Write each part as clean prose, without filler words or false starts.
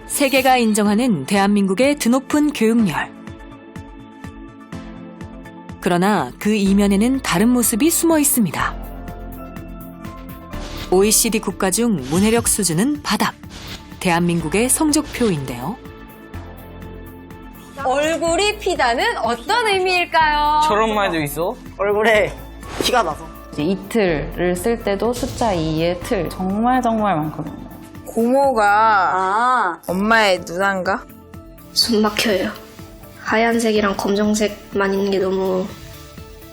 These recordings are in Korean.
세계가 인정하는 대한민국의 드높은 교육열. 그러나 그 이면에는 다른 모습이 숨어 있습니다. OECD 국가 중 문해력 수준은 바닥. 대한민국의 성적표인데요. 얼굴이 피다는 어떤 의미일까요? 저런 말도 있어? 얼굴에 피가 나서. 이제 이틀을 쓸 때도 숫자 2의 틀 정말 많거든요. 고모가 엄마의 누나인가? 숨 막혀요. 하얀색이랑 검정색만 있는 게 너무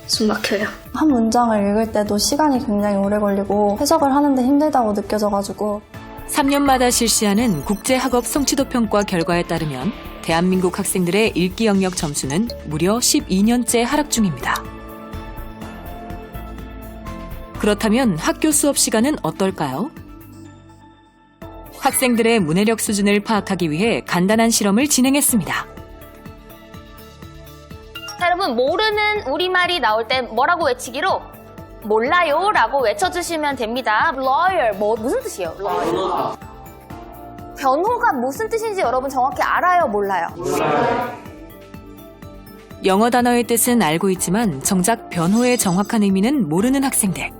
숨 막혀요. 한 문장을 읽을 때도 시간이 굉장히 오래 걸리고 해석을 하는데 힘들다고 느껴져가지고 3년마다 실시하는 국제학업 성취도 평가 결과에 따르면 대한민국 학생들의 읽기 영역 점수는 무려 12년째 하락 중입니다. 그렇다면 학교 수업 시간은 어떨까요? 학생들의 문해력 수준을 파악하기 위해 간단한 실험을 진행했습니다. 자, 여러분 모르는 우리말이 나올 때 뭐라고 외치기로 몰라요 라고 외쳐주시면 됩니다. lawyer 무슨 뜻이에요? lawyer. 변호가 무슨 뜻인지 여러분 정확히 알아요? 몰라요? 영어 단어의 뜻은 알고 있지만 정작 변호의 정확한 의미는 모르는 학생들.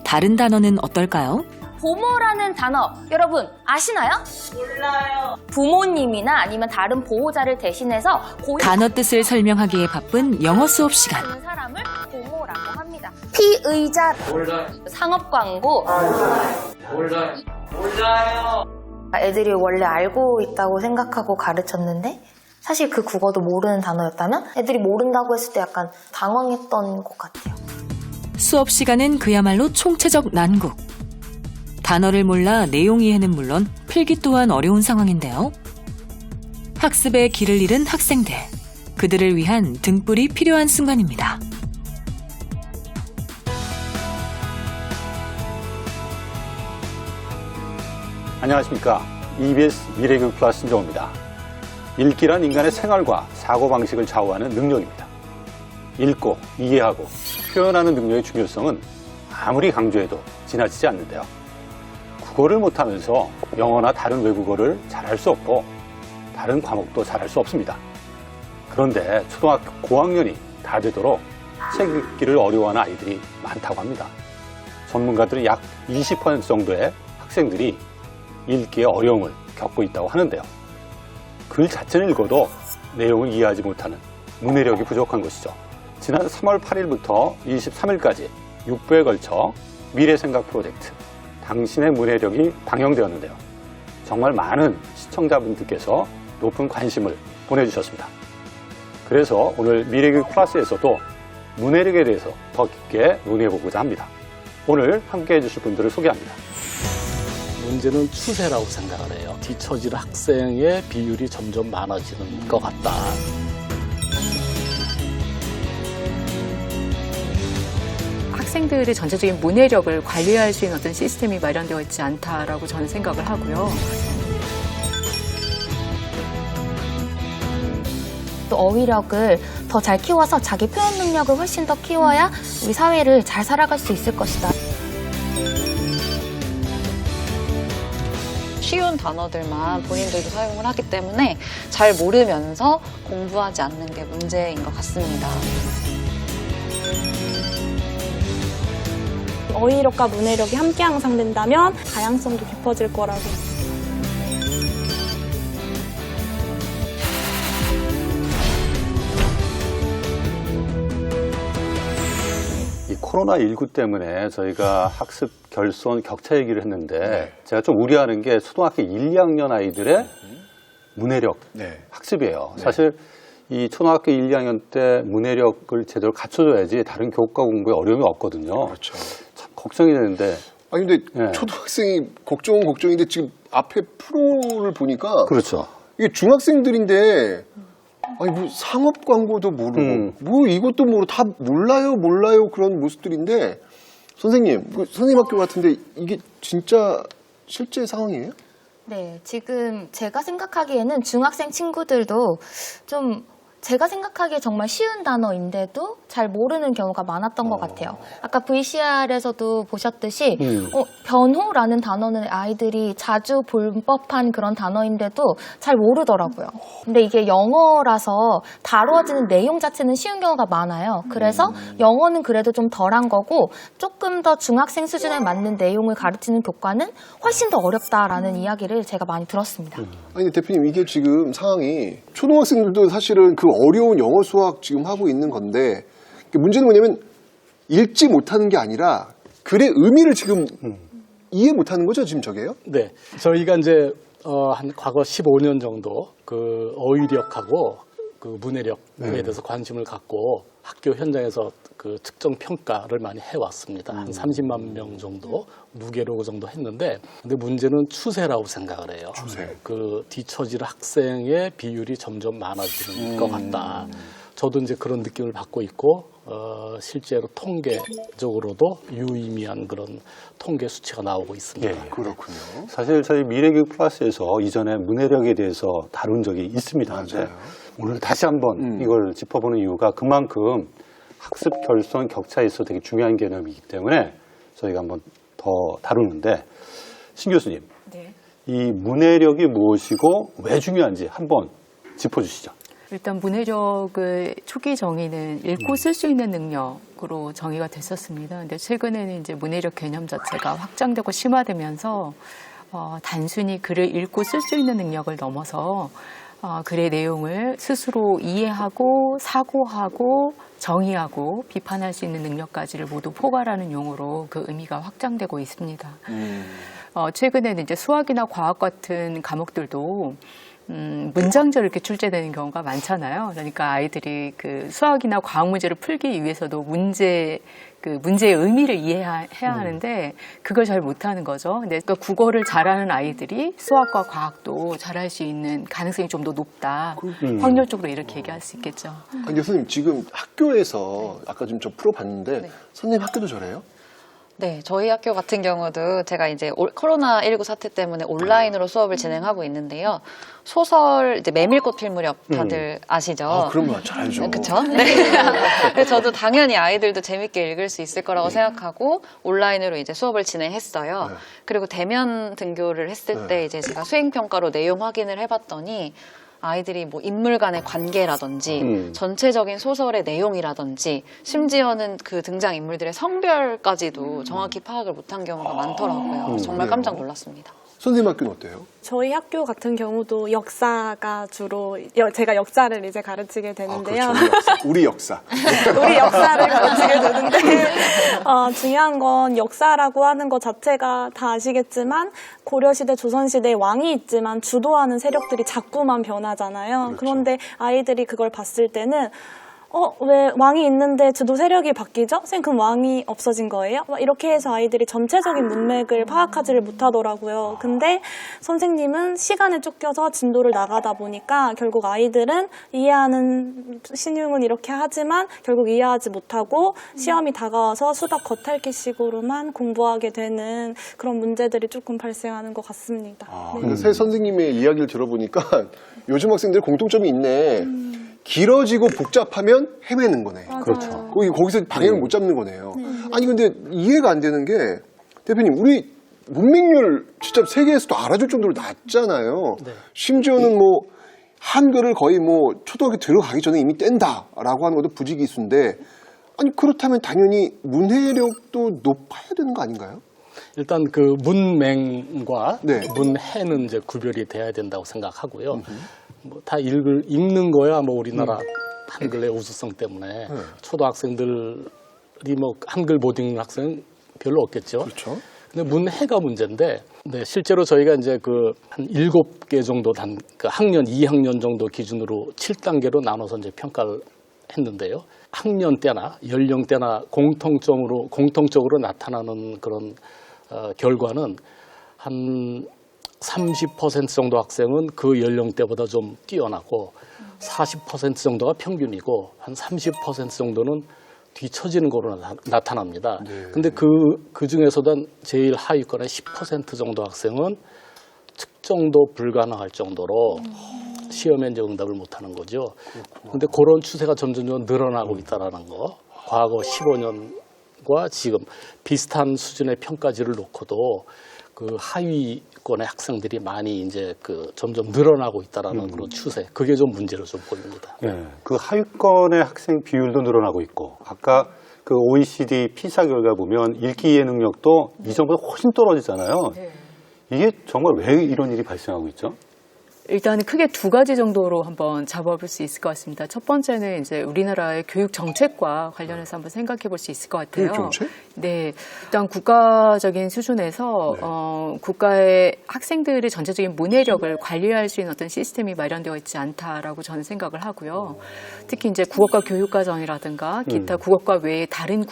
다른 단어는 어떨까요? 보모라는 단어 여러분 아시나요? 몰라요. 부모님이나 아니면 다른 보호자를 대신해서 단어 뜻을 설명하기에 바쁜 영어 수업 시간. 고용하는 사람을 보모라고 합니다. 피의자 상업 광고 몰라요. 애들이 원래 알고 있다고 생각하고 가르쳤는데 사실 그 국어도 모르는 단어였다면 애들이 모른다고 했을 때 약간 당황했던 것 같아요. 수업 시간은 그야말로 총체적 난국. 단어를 몰라 내용 이해는 물론 필기 또한 어려운 상황인데요. 학습의 길을 잃은 학생들. 그들을 위한 등불이 필요한 순간입니다. 안녕하십니까. EBS 미래교육 플러스 신정호입니다. 읽기란 인간의 생활과 사고방식을 좌우하는 능력입니다. 읽고 이해하고 표현하는 능력의 중요성은 아무리 강조해도 지나치지 않는데요. 국어를 못하면서 영어나 다른 외국어를 잘할 수 없고 다른 과목도 잘할 수 없습니다. 그런데 초등학교 고학년이 다 되도록 책 읽기를 어려워하는 아이들이 많다고 합니다. 전문가들은 약 20% 정도의 학생들이 읽기에 어려움을 겪고 있다고 하는데요. 글 자체는 읽어도 내용을 이해하지 못하는 문해력이 부족한 것이죠. 지난 3월 8일부터 23일까지 6부에 걸쳐 미래생각 프로젝트 당신의 문해력이 방영되었는데요. 정말 많은 시청자분들께서 높은 관심을 보내주셨습니다. 그래서 오늘 미래교육 플러스에서도 문해력에 대해서 더 깊게 논의해보고자 합니다. 오늘 함께해 주실 분들을 소개합니다. 문제는 추세라고 생각을 해요. 뒤처질 학생의 비율이 점점 많아지는 것 같다. 학생들의 전체적인 문해력을 관리할 수 있는 어떤 시스템이 마련되어 있지 않다라고 저는 생각을 하고요. 또 어휘력을 더 잘 키워서 자기 표현 능력을 훨씬 더 키워야 우리 사회를 잘 살아갈 수 있을 것이다. 쉬운 단어들만 본인들도 사용을 하기 때문에 잘 모르면서 공부하지 않는 게 문제인 것 같습니다. 어휘력과 문해력이 함께 향상된다면 다양성도 깊어질 거라고. 이 코로나19 때문에 저희가 학습 결손 격차 얘기를 했는데 제가 좀 우려하는 게 초등학교 1, 2학년 아이들의 문해력 학습이에요. 사실 이 초등학교 1, 2학년 때 문해력을 제대로 갖춰줘야지 다른 교과 공부에 어려움이 없거든요. 그렇죠. 참 걱정이 되는데. 아니 근데 초등학생이 걱정은 걱정인데 지금 앞에 프로를 보니까 그렇죠. 이게 중학생들인데 아니 뭐 상업 광고도 모르고 뭐 이것도 모르고 다 몰라요 그런 모습들인데 선생님 선생님 학교 같은데 이게 진짜 실제 상황이에요? 네, 지금 제가 생각하기에는 중학생 친구들도 좀 제가 생각하기에 정말 쉬운 단어인데도 잘 모르는 경우가 많았던 것 같아요. 아까 VCR에서도 보셨듯이 변호라는 단어는 아이들이 자주 볼 법한 그런 단어인데도 잘 모르더라고요. 근데 이게 영어라서 다루어지는 내용 자체는 쉬운 경우가 많아요. 그래서 영어는 그래도 좀 덜한 거고 조금 더 중학생 수준에 맞는 내용을 가르치는 교과는 훨씬 더 어렵다라는 이야기를 제가 많이 들었습니다. 아니 대표님 이게 지금 상황이 초등학생들도 사실은 그 어려운 영어 수학 지금 하고 있는 건데 문제는 뭐냐면 읽지 못하는 게 아니라 글의 의미를 지금 이해 못하는 거죠 지금 저게요? 네, 저희가 이제 한 과거 15년 정도 그 어휘력하고 그 문해력에 대해서 관심을 갖고 학교 현장에서 그 측정 평가를 많이 해왔습니다. 한 30만 명 정도 무게로 그 정도 했는데, 근데 문제는 추세라고 생각을 해요. 추세. 그 뒤처질 학생의 비율이 점점 많아지는 것 같다. 저도 이제 그런 느낌을 받고 있고, 실제로 통계적으로도 유의미한 그런 통계 수치가 나오고 있습니다. 예, 그렇군요. 사실 저희 미래교육 플러스에서 이전에 문해력에 대해서 다룬 적이 있습니다. 맞아요. 오늘 다시 한번 이걸 짚어보는 이유가 그만큼 학습 결손 격차에 있어서 되게 중요한 개념이기 때문에 저희가 한번 더 다루는데, 신 교수님, 네. 이 문해력이 무엇이고 왜 중요한지 한번 짚어주시죠. 일단 문해력의 초기 정의는 읽고 쓸 수 있는 능력으로 정의가 됐었습니다. 근데 최근에는 이제 문해력 개념 자체가 확장되고 심화되면서 단순히 글을 읽고 쓸 수 있는 능력을 넘어서 글의 내용을 스스로 이해하고 사고하고 정의하고 비판할 수 있는 능력까지를 모두 포괄하는 용어로 그 의미가 확장되고 있습니다. 최근에는 이제 수학이나 과학 같은 과목들도 문장적으로 이렇게 출제되는 경우가 많잖아요. 그러니까 아이들이 그 수학이나 과학 문제를 풀기 위해서도 문제의 의미를 이해해야 하는데 그걸 잘 못하는 거죠. 근데 그러니까 국어를 잘하는 아이들이 수학과 과학도 잘할 수 있는 가능성이 좀 더 높다. 확률적으로 이렇게 얘기할 수 있겠죠. 아니 교수님 지금 학교에서 아까 좀 저 풀어봤는데 선생님 학교도 저래요? 네, 저희 학교 같은 경우도 제가 이제 코로나19 사태 때문에 온라인으로 수업을 진행하고 있는데요. 소설 이제 메밀꽃 필 무렵 다들 아시죠? 아, 그런 거 잘 알죠. 그렇죠? 네. 그래서 저도 당연히 아이들도 재밌게 읽을 수 있을 거라고 생각하고 온라인으로 이제 수업을 진행했어요. 그리고 대면 등교를 했을 때 이제 제가 수행 평가로 내용 확인을 해봤더니 아이들이 뭐 인물 간의 관계라든지 전체적인 소설의 내용이라든지 심지어는 그 등장인물들의 성별까지도 정확히 파악을 못한 경우가 많더라고요. 정말 깜짝 놀랐습니다. 선생님 학교는 어때요? 저희 학교 같은 경우도 역사가 주로 제가 역사를 이제 가르치게 되는데요. 그렇죠. 우리 역사. 우리 역사를 가르치게 되는데 중요한 건 역사라고 하는 것 자체가 다 아시겠지만 고려시대, 조선시대에 왕이 있지만 주도하는 세력들이 자꾸만 변하잖아요. 그렇죠. 그런데 아이들이 그걸 봤을 때는 왜 왕이 있는데 주도 세력이 바뀌죠? 선생님, 그럼 왕이 없어진 거예요? 이렇게 해서 아이들이 전체적인 문맥을 파악하지를 못하더라고요. 근데 선생님은 시간에 쫓겨서 진도를 나가다 보니까 결국 아이들은 이해하는 신용은 이렇게 하지만 결국 이해하지 못하고 시험이 다가와서 수덕 겉핥기식으로만 공부하게 되는 그런 문제들이 조금 발생하는 것 같습니다. 그러니까 새 선생님의 이야기를 들어보니까 요즘 학생들 공통점이 있네. 길어지고 복잡하면 헤매는 거네. 맞아요. 그렇죠. 거기서 방향을 못 잡는 거네요. 아니 근데 이해가 안 되는 게 대표님 우리 문맹률 진짜 세계에서도 알아줄 정도로 낮잖아요. 네. 심지어는 뭐 한글을 거의 뭐 초등학교 들어가기 전에 이미 뗀다라고 하는 것도 부지기수인데 아니 그렇다면 당연히 문해력도 높아야 되는 거 아닌가요? 일단 그 문맹과 문해는 이제 구별이 돼야 된다고 생각하고요. 뭐 다 읽는 거야 뭐 우리나라 한글의 우수성 때문에 초등학생들이 뭐 한글 못 읽는 학생 별로 없겠죠. 그렇죠. 근데 문해가 문제인데, 네, 실제로 저희가 이제 그 한 7개 정도 그 학년 2학년 정도 기준으로 7단계로 나눠서 이제 평가를 했는데요. 학년 때나 연령대나 공통적으로 나타나는 그런 결과는 한 30% 정도 학생은 그 연령대보다 좀 뛰어나고 40% 정도가 평균이고 한 30% 정도는 뒤처지는 거로 나타납니다. 근데 그 중에서도 제일 하위권의 10% 정도 학생은 측정도 불가능할 정도로 시험에 이제 응답을 못하는 거죠. 그런데 그런 추세가 점점 늘어나고 있다라는 거. 과거 15년과 지금 비슷한 수준의 평가지를 놓고도 그 하위권의 학생들이 많이 이제 그 점점 늘어나고 있다라는 그런 추세. 그게 좀 문제로 좀 보입니다. 예, 그 하위권의 학생 비율도 늘어나고 있고, 아까 그 OECD 피사 결과 보면 읽기 이해 능력도 이전보다 훨씬 떨어지잖아요. 이게 정말 왜 이런 일이 발생하고 있죠? 일단 크게 두 가지 정도로 한번 잡아볼 수 있을 것 같습니다. 첫 번째는 이제 우리나라의 교육 정책과 관련해서 한번 생각해 볼 수 있을 것 같아요. 교육 정책? 네. 일단 국가적인 수준에서 국가의 학생들의 전체적인 문해력을 관리할 수 있는 어떤 시스템이 마련되어 있지 않다라고 저는 생각을 하고요. 특히 이제 국어과 교육과정이라든가 기타 국어과 외에 다른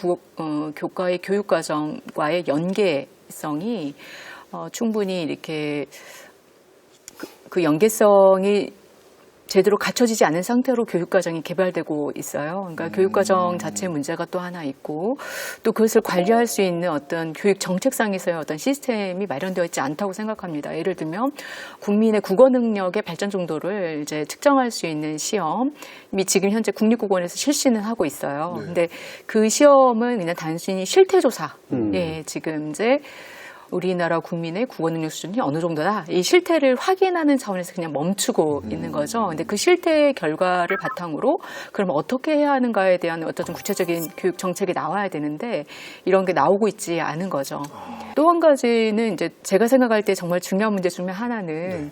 교과의 교육과정과의 연계성이 충분히 이렇게 그 연계성이 제대로 갖춰지지 않은 상태로 교육과정이 개발되고 있어요. 그러니까 교육과정 자체 문제가 또 하나 있고, 또 그것을 관리할 수 있는 어떤 교육 정책상에서의 어떤 시스템이 마련되어 있지 않다고 생각합니다. 예를 들면 국민의 국어 능력의 발전 정도를 이제 측정할 수 있는 시험이 지금 현재 국립국어원에서 실시는 하고 있어요. 근데 그 시험은 그냥 단순히 실태조사. 예, 지금 이제 우리나라 국민의 국어 능력 수준이 어느 정도다. 이 실태를 확인하는 차원에서 그냥 멈추고 있는 거죠. 근데 그 실태 결과를 바탕으로 그럼 어떻게 해야 하는가에 대한 어떤 좀 구체적인 교육 정책이 나와야 되는데 이런 게 나오고 있지 않은 거죠. 또 한 가지는 이제 제가 생각할 때 정말 중요한 문제 중에 하나는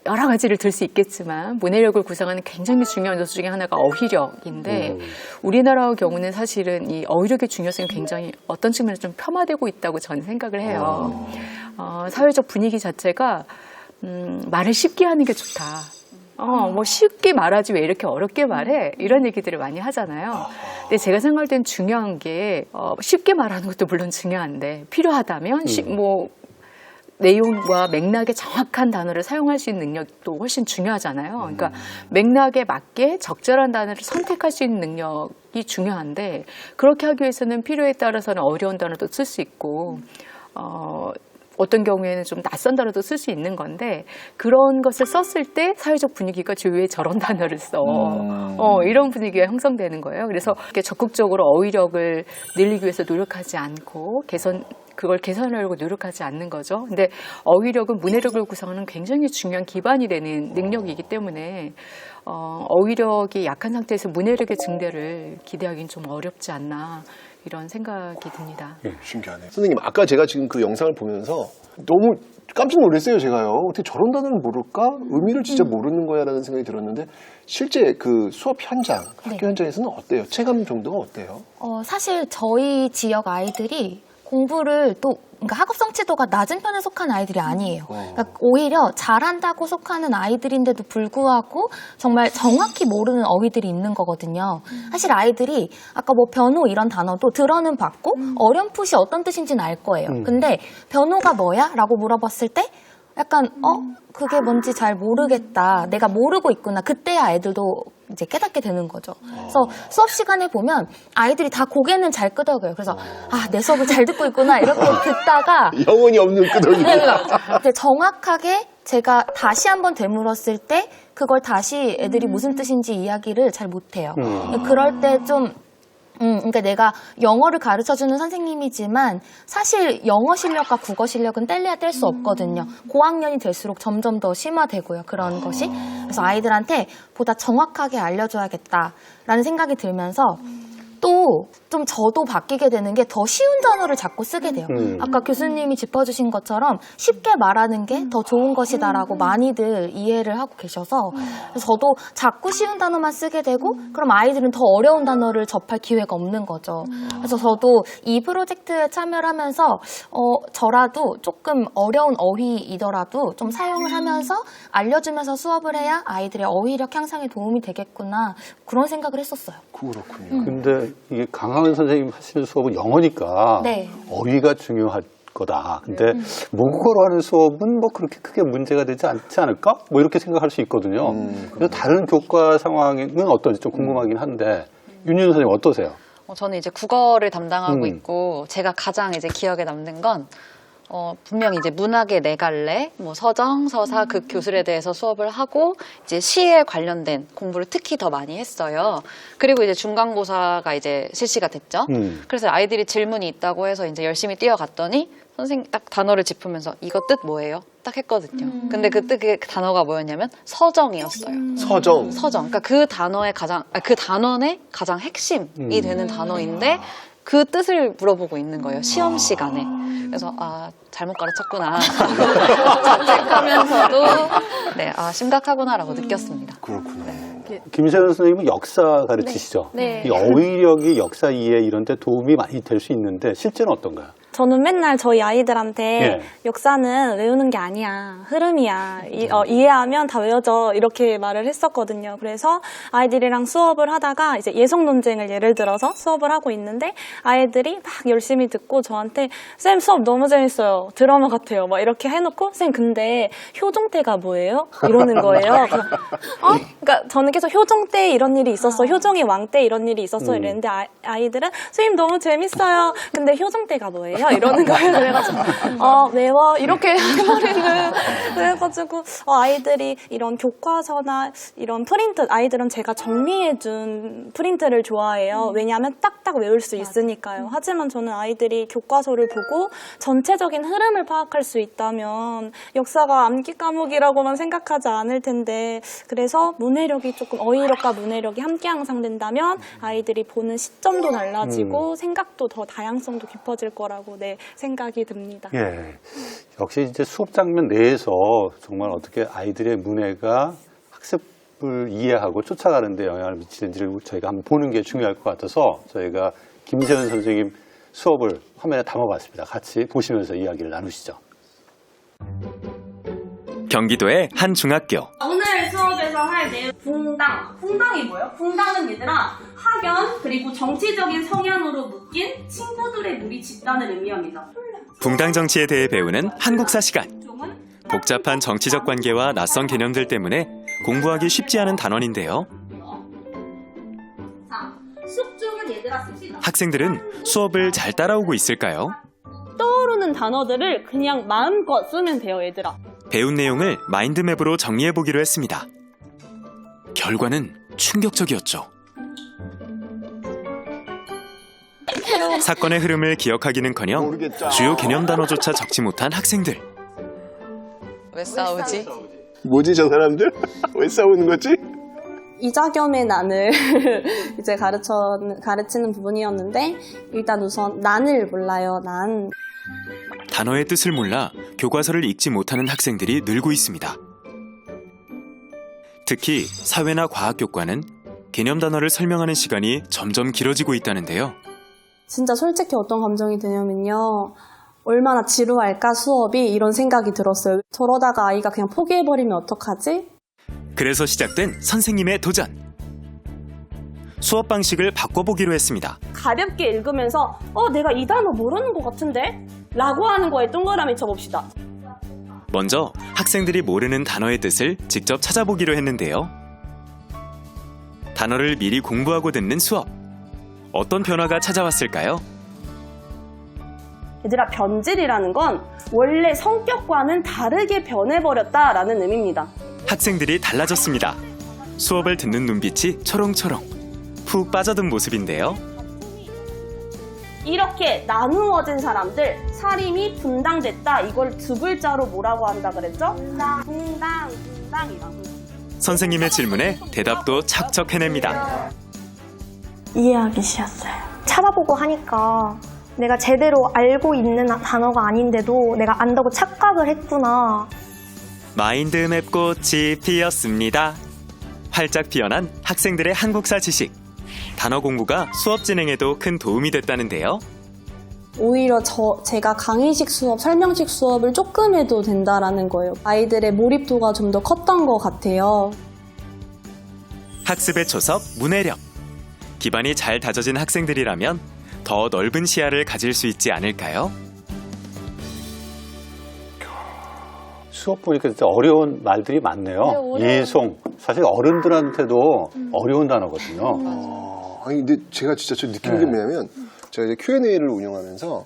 여러 가지를 들 수 있겠지만 문해력을 구성하는 굉장히 중요한 요소 중에 하나가 어휘력인데 우리나라의 경우는 사실은 이 어휘력의 중요성이 굉장히 어떤 측면에서 좀 폄하되고 있다고 저는 생각을 해요. 사회적 분위기 자체가 말을 쉽게 하는 게 좋다. 뭐 쉽게 말하지 왜 이렇게 어렵게 말해? 이런 얘기들을 많이 하잖아요. 근데 제가 생각할 땐 중요한 게 쉽게 말하는 것도 물론 중요한데 필요하다면 내용과 맥락에 정확한 단어를 사용할 수 있는 능력도 훨씬 중요하잖아요. 그러니까 맥락에 맞게 적절한 단어를 선택할 수 있는 능력이 중요한데 그렇게 하기 위해서는 필요에 따라서는 어려운 단어도 쓸 수 있고 어떤 경우에는 좀 낯선 단어도 쓸 수 있는 건데 그런 것을 썼을 때 사회적 분위기가 왜 저런 단어를 써? 이런 분위기가 형성되는 거예요. 그래서 이렇게 적극적으로 어휘력을 늘리기 위해서 노력하지 않고 그걸 개선하려고 노력하지 않는 거죠. 근데 어휘력은 문해력을 구성하는 굉장히 중요한 기반이 되는 능력이기 때문에 어휘력이 약한 상태에서 문해력의 증대를 기대하기는 좀 어렵지 않나 이런 생각이 듭니다. 신기하네요. 선생님, 아까 제가 지금 그 영상을 보면서 너무 깜짝 놀랐어요, 제가요. 어떻게 저런 단어를 모를까? 의미를 진짜 모르는 거야 라는 생각이 들었는데 실제 그 수업 현장, 학교 현장에서는 어때요? 체감 정도가 어때요? 사실 저희 지역 아이들이 공부를 그러니까 학업 성취도가 낮은 편에 속한 아이들이 아니에요. 그러니까 오히려 잘한다고 속하는 아이들인데도 불구하고 정말 정확히 모르는 어휘들이 있는 거거든요. 사실 아이들이 아까 뭐 변호 이런 단어도 들어는 봤고 어렴풋이 어떤 뜻인지는 알 거예요. 근데 변호가 뭐야? 라고 물어봤을 때 약간 그게 뭔지 잘 모르겠다. 내가 모르고 있구나. 그때야 아이들도 이제 깨닫게 되는 거죠. 그래서 수업 시간에 보면 아이들이 다 고개는 잘 끄덕여요. 그래서 내 수업을 잘 듣고 있구나 이렇게 듣다가 영혼이 없는 끄덕이. 근데 정확하게 제가 다시 한번 되물었을 때 그걸 다시 애들이 무슨 뜻인지 이야기를 잘 못해요. 그럴 때 좀 그러니까 내가 영어를 가르쳐주는 선생님이지만 사실 영어 실력과 국어 실력은 뗄래야 뗄 수 없거든요. 고학년이 될수록 점점 더 심화되고요. 그런 것이. 그래서 아이들한테 보다 정확하게 알려줘야겠다라는 생각이 들면서 또 좀 저도 바뀌게 되는 게 더 쉬운 단어를 자꾸 쓰게 돼요. 아까 교수님이 짚어주신 것처럼 쉽게 말하는 게 더 좋은 것이다라고 많이들 이해를 하고 계셔서 그래서 저도 자꾸 쉬운 단어만 쓰게 되고 그럼 아이들은 더 어려운 단어를 접할 기회가 없는 거죠. 그래서 저도 이 프로젝트에 참여를 하면서 저라도 조금 어려운 어휘이더라도 좀 사용을 하면서 알려주면서 수업을 해야 아이들의 어휘력 향상에 도움이 되겠구나 그런 생각을 했었어요. 그렇군요. 근데 이게 강하은 선생님 하시는 수업은 영어니까 네. 어휘가 중요할 거다. 근데 모국어로 하는 수업은 뭐 그렇게 크게 문제가 되지 않지 않을까? 뭐 이렇게 생각할 수 있거든요. 그래서 다른 교과 상황은 어떤지 좀 궁금하긴 한데 윤윤 선생님 어떠세요? 저는 이제 국어를 담당하고 있고 제가 가장 이제 기억에 남는 건 분명히 이제 문학의 네 갈래, 뭐 서정, 서사, 극 교술에 대해서 수업을 하고 이제 시에 관련된 공부를 특히 더 많이 했어요. 그리고 이제 중간고사가 이제 실시가 됐죠. 그래서 아이들이 질문이 있다고 해서 이제 열심히 뛰어갔더니 선생님 딱 단어를 짚으면서 이거 뜻 뭐예요? 딱 했거든요. 근데 그 단어가 뭐였냐면 서정이었어요. 서정. 서정. 그러니까 그 단어의 그 단원의 가장 핵심이 되는 단어인데 그 뜻을 물어보고 있는 거예요. 시험 시간에. 그래서 잘못 가르쳤구나. 자책하면서도 네, 심각하구나라고 느꼈습니다. 그렇구나. 김세현 선생님은 역사 가르치시죠? 네. 이 어휘력이 역사 이해 이런 데 도움이 많이 될 수 있는데 실제는 어떤가요? 저는 맨날 저희 아이들한테 예. 역사는 외우는 게 아니야. 흐름이야. 이해하면 다 외워져. 이렇게 말을 했었거든요. 그래서 아이들이랑 수업을 하다가 이제 예성 논쟁을 예를 들어서 수업을 하고 있는데 아이들이 막 열심히 듣고 저한테 쌤 수업 너무 재밌어요. 드라마 같아요. 막 이렇게 해놓고 쌤 근데 효종대가 뭐예요? 이러는 거예요. 그러니까 저는 계속 효종대 이런 일이 있었어. 효종이 왕 때 이런 일이 있었어. 이랬는데 아이들은 선생님 너무 재밌어요. 근데 효종대가 뭐예요? 이러는 거예요. 그래가지고 외워 이렇게 해버리는. 그래가지고 아이들이 이런 교과서나 이런 프린트, 아이들은 제가 정리해준 프린트를 좋아해요. 왜냐하면 딱딱 외울 수 있으니까요. 하지만 저는 아이들이 교과서를 보고 전체적인 흐름을 파악할 수 있다면 역사가 암기 과목이라고만 생각하지 않을 텐데, 그래서 문해력이 조금 어휘력과 문해력이 함께 향상된다면 아이들이 보는 시점도 달라지고 생각도 더 다양성도 깊어질 거라고 생각이 듭니다. 예. 역시 이제 수업 장면 내에서 정말 어떻게 아이들의 문해가 학습을 이해하고 쫓아가는 데 영향을 미치는지를 저희가 한번 보는 게 중요할 것 같아서 저희가 김세현 선생님 수업을 화면에 담아봤습니다. 같이 보시면서 이야기를 나누시죠. 경기도의 한 중학교. 오늘 수업에서 할 내용 붕당. 붕당이 뭐예요? 붕당은 얘들아 학연 그리고 정치적인 성향으로 묶인 친구들의 무리 집단을 의미합니다. 붕당 정치에 대해 배우는 한국사 시간. 복잡한 정치적 관계와 낯선 개념들 때문에 공부하기 쉽지 않은 단원인데요. 자, 숙종은 얘들아 씁시다. 학생들은 수업을 잘 따라오고 있을까요? 떠오르는 단어들을 그냥 마음껏 쓰면 돼요, 얘들아. 배운 내용을 마인드맵으로 정리해보기로 했습니다. 결과는 충격적이었죠. 사건의 흐름을 기억하기는커녕 주요 개념 단어조차 적지 못한 학생들. 왜 싸우지? 뭐지 저 사람들? 왜 싸우는 거지? 이자겸의 난을 이제 가르치는 부분이었는데, 일단 우선 난을 몰라요. 난. 단어의 뜻을 몰라 교과서를 읽지 못하는 학생들이 늘고 있습니다. 특히 사회나 과학교과는 개념 단어를 설명하는 시간이 점점 길어지고 있다는데요. 진짜 솔직히 어떤 감정이 드냐면요, 얼마나 지루할까 수업이, 이런 생각이 들었어요. 저러다가 아이가 그냥 포기해버리면 어떡하지? 그래서 시작된 선생님의 도전. 수업 방식을 바꿔보기로 했습니다. 가볍게 읽으면서 내가 이 단어 모르는 것 같은데? 라고 하는 거에 동그라미 쳐봅시다. 먼저 학생들이 모르는 단어의 뜻을 직접 찾아보기로 했는데요. 단어를 미리 공부하고 듣는 수업. 어떤 변화가 찾아왔을까요? 얘들아, 변질이라는 건 원래 성격과는 다르게 변해버렸다라는 의미입니다. 학생들이 달라졌습니다. 수업을 듣는 눈빛이 초롱초롱. 푹 빠져든 모습인데요. 이렇게 나누어진 사람들, 사림이 분당됐다. 이걸 두 글자로 뭐라고 한다 그랬죠? 분당이라고. 선생님의 질문에 대답도 척척 해냅니다. 이해하기 쉬웠어요. 찾아보고 하니까 내가 제대로 알고 있는 단어가 아닌데도 내가 안다고 착각을 했구나. 마인드맵 꽃이 피었습니다. 활짝 피어난 학생들의 한국사 지식. 단어 공부가 수업 진행에도 큰 도움이 됐다는데요. 오히려 제가 강의식 수업, 설명식 수업을 조금 해도 된다라는 거예요. 아이들의 몰입도가 좀 더 컸던 것 같아요. 학습의 초석, 문해력. 기반이 잘 다져진 학생들이라면 더 넓은 시야를 가질 수 있지 않을까요? 수업 보니까 진짜 어려운 말들이 많네요. 예송. 사실 어른들한테도 어려운 단어거든요. 아니 근데 제가 진짜 느낀 게 뭐냐면 제가 이제 Q&A를 운영하면서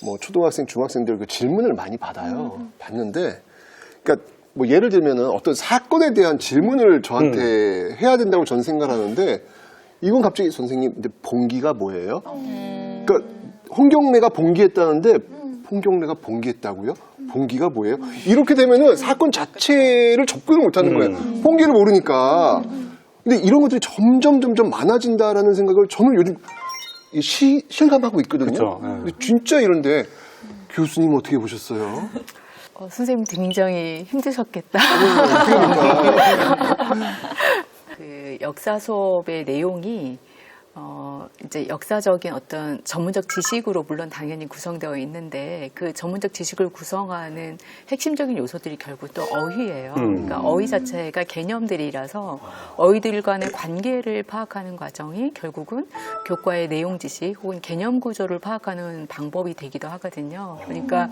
뭐 초등학생, 중학생들 그 질문을 많이 받아요. 받는데, 그러니까 뭐 예를 들면은 어떤 사건에 대한 질문을 저한테 해야 된다고 저는 생각하는데, 이건 갑자기 선생님, 근데 봉기가 뭐예요? 그러니까 홍경래가 봉기했다는데, 홍경래가 봉기했다고요? 봉기가 뭐예요? 이렇게 되면은 사건 자체를 접근을 못하는 거예요. 봉기를 모르니까. 근데 이런 것들이 점점 많아진다라는 생각을 저는 요즘 실감하고 있거든요. 그쵸, 네. 근데 진짜 이런데 교수님 어떻게 보셨어요? 선생님 굉장히 힘드셨겠다. 그 역사 수업의 내용이 이제 역사적인 어떤 전문적 지식으로 물론 당연히 구성되어 있는데 그 전문적 지식을 구성하는 핵심적인 요소들이 결국 또 어휘예요. 그러니까 어휘 자체가 개념들이라서 어휘들 간의 관계를 파악하는 과정이 결국은 교과의 내용 지식 혹은 개념 구조를 파악하는 방법이 되기도 하거든요. 그러니까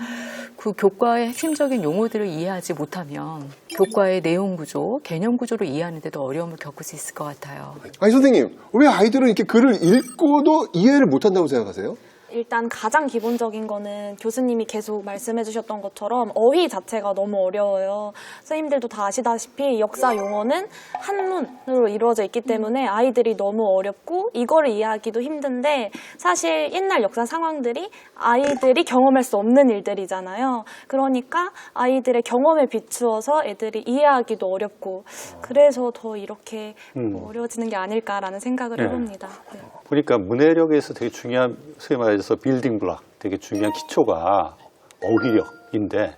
그 교과의 핵심적인 용어들을 이해하지 못하면 교과의 내용 구조, 개념 구조를 이해하는데도 어려움을 겪을 수 있을 것 같아요. 아니 선생님, 왜 아이들은 이렇게 글을 읽고도 이해를 못한다고 생각하세요? 일단 가장 기본적인 거는 교수님이 계속 말씀해 주셨던 것처럼 어휘 자체가 너무 어려워요. 선생님들도 다 아시다시피 역사 용어는 한문으로 이루어져 있기 때문에 아이들이 너무 어렵고 이거를 이해하기도 힘든데 사실 옛날 역사 상황들이 아이들이 경험할 수 없는 일들이잖아요. 그러니까 아이들의 경험에 비추어서 애들이 이해하기도 어렵고 그래서 더 이렇게 어려워지는 게 아닐까라는 생각을 해봅니다. 네. 보니까 문해력에서 되게 중요한, 소위 말해서 빌딩 블록, 되게 중요한 기초가 어휘력인데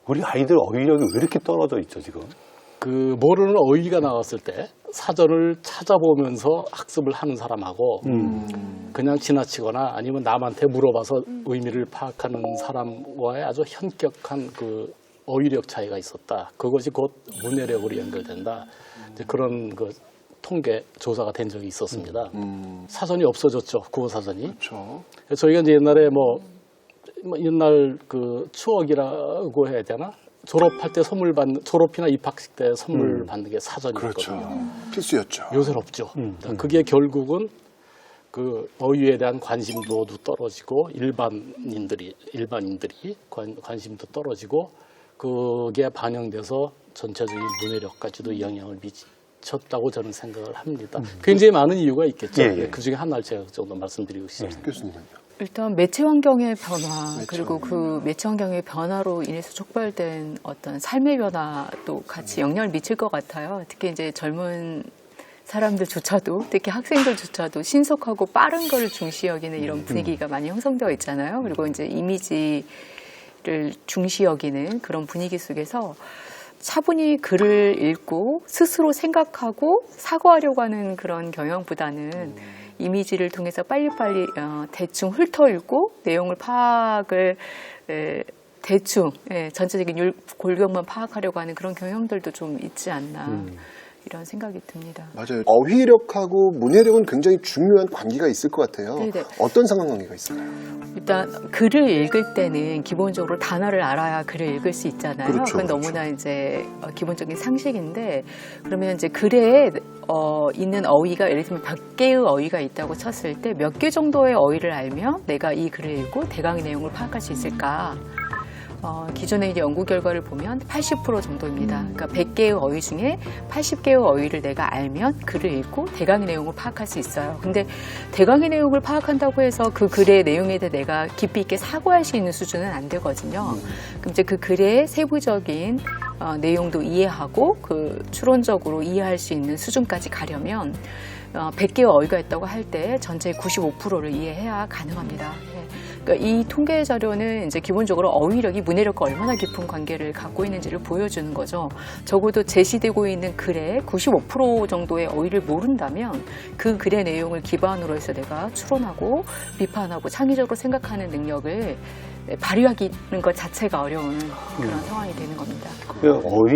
우리 아이들 어휘력이 왜 이렇게 떨어져 있죠, 지금? 그 모르는 어휘가 나왔을 때 사전을 찾아보면서 학습을 하는 사람하고 그냥 지나치거나 아니면 남한테 물어봐서 의미를 파악하는 사람과의 아주 현격한 그 어휘력 차이가 있었다. 그것이 곧 문해력으로 연결된다. 이제 그런 그 통계 조사가 된 적이 있었습니다. 사전이 없어졌죠. 국어 사전이. 그렇죠. 저희가 이제 옛날에 뭐 옛날 그 추억이라고 해야 되나? 졸업할 때 선물 받는, 졸업이나 입학식 때 선물 받는 게 사전이었거든요. 그렇죠. 필수였죠. 요새는 없죠. 그게 결국은 그 어휘에 대한 관심도도 떨어지고 일반인들이 관심도 떨어지고 그게 반영돼서 전체적인 문해력까지도 영향을 미쳤다고 저는 생각을 합니다. 굉장히 많은 이유가 있겠죠. 예, 예. 그중에 하나를 제가 정도 말씀드리고 싶습니다. 교수님은요? 일단 매체 환경의 변화 그리고 그 매체 환경의 변화로 인해서 촉발된 어떤 삶의 변화도 같이 영향을 미칠 것 같아요. 특히 이제 젊은 사람들조차도 특히 학생들조차도 신속하고 빠른 걸 중시 여기는 이런 분위기가 많이 형성되어 있잖아요. 그리고 이제 이미지를 중시 여기는 그런 분위기 속에서 차분히 글을 읽고 스스로 생각하고 사고하려고 하는 그런 경향보다는 이미지를 통해서 빨리빨리 대충 훑어읽고 내용을 파악을 대충 전체적인 골격만 파악하려고 하는 그런 경향들도 좀 있지 않나 이런 생각이 듭니다. 맞아요. 어휘력하고 문해력은 굉장히 중요한 관계가 있을 것 같아요. 네네. 어떤 상관관계가 있을까요? 일단 글을 읽을 때는 기본적으로 단어를 알아야 글을 읽을 수 있잖아요. 그렇죠, 그건 그렇죠. 너무나 이제 기본적인 상식인데 그러면 이제 글에 있는 어휘가 예를 들면 100개의 어휘가 있다고 쳤을 때 몇 개 정도의 어휘를 알면 내가 이 글을 읽고 대강의 내용을 파악할 수 있을까? 기존의 이제 연구 결과를 보면 80% 정도입니다. 그러니까 100개의 어휘 중에 80개의 어휘를 내가 알면 글을 읽고 대강의 내용을 파악할 수 있어요. 근데 대강의 내용을 파악한다고 해서 그 글의 내용에 대해 내가 깊이 있게 사고할 수 있는 수준은 안 되거든요. 그럼 이제 그 글의 세부적인 내용도 이해하고 그 추론적으로 이해할 수 있는 수준까지 가려면 100개의 어휘가 있다고 할 때 전체의 95%를 이해해야 가능합니다. 그러니까 이 통계 자료는 이제 기본적으로 어휘력이 문해력과 얼마나 깊은 관계를 갖고 있는지를 보여주는 거죠. 적어도 제시되고 있는 글의 95% 정도의 어휘를 모른다면 그 글의 내용을 기반으로 해서 내가 추론하고 비판하고 창의적으로 생각하는 능력을 발휘하는 것 자체가 어려운 그런 상황이 되는 겁니다. 어휘